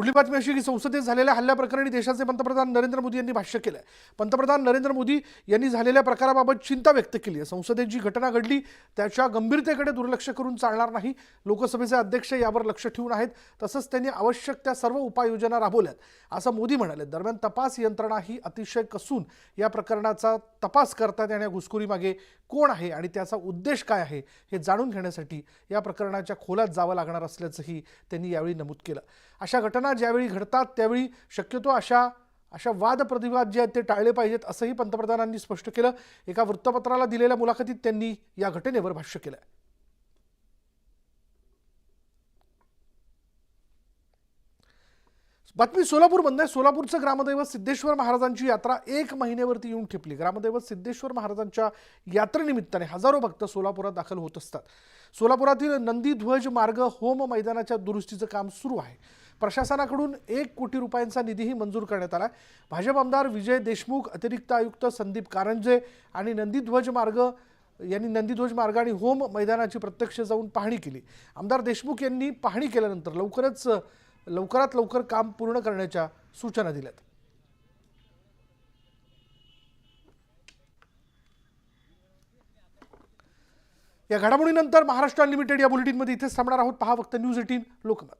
पुढील बातमी अशी की संसदेत झालेल्या हल्ल्याप्रकरणी देशाचे पंतप्रधान नरेंद्र मोदी यांनी भाष्य केलं. पंतप्रधान नरेंद्र मोदी यांनी झालेल्या प्रकाराबाबत चिंता व्यक्त केली आहे. संसदेत जी घटना घडली त्याच्या गंभीरतेकडे दुर्लक्ष करून चालणार नाही. लोकसभेचे अध्यक्ष यावर लक्ष ठेवून आहेत. तसंच त्यांनी आवश्यक त्या सर्व उपाययोजना राबवल्यात असं मोदी म्हणाले. दरम्यान तपास यंत्रणा ही अतिशय कसून या प्रकरणाचा तपास करतात आणि या घुसखोरीमागे कोण आहे आणि त्याचा उद्देश काय आहे हे जाणून घेण्यासाठी या प्रकरणाच्या खोलात जावं लागणार असल्याचंही त्यांनी यावेळी नमूद केलं. अशा घटना ज्यावेळी घडतात त्यावेळी शक्यतो अशा वादप्रतिवाद जे आहेत ते टाळले पाहिजेत असंही पंतप्रधानांनी स्पष्ट केलं. एका वृत्तपत्राला दिलेल्या मुलाखतीत त्यांनी या घटनेवर भाष्य केलं. बातमी सोलापूरमधून आहे. सोलापूरचं ग्रामदैवत सिद्धेश्वर महाराजांची यात्रा 1 महिन्यावरती येऊन ठेपली. ग्रामदैवत सिद्धेश्वर महाराजांच्या यात्रेनिमित्ताने हजारो भक्त सोलापुरात दाखल होत असतात. सोलापुरातील नंदीध्वज मार्ग होम मैदानाच्या दुरुस्तीचं काम सुरू आहे. प्रशासनाकडून 1 कोटी रुपयांचा निधीही मंजूर करण्यात आला. भाजप आमदार विजय देशमुख, अतिरिक्त आयुक्त संदीप कारंजे आणि नंदीध्वज मार्ग आणि होम मैदानाची प्रत्यक्ष जाऊन पाहणी केली. आमदार देशमुख यांनी पाहणी केल्यानंतर लवकरात लवकर काम पूर्ण करण्याच्या सूचना दिल्यात. या घडामोडीनंतर महाराष्ट्र अनलिमिटेड या बुलेटिनमध्ये इथेच थांबणार आहोत. पहा फक्त न्यूज 18 लोकमत.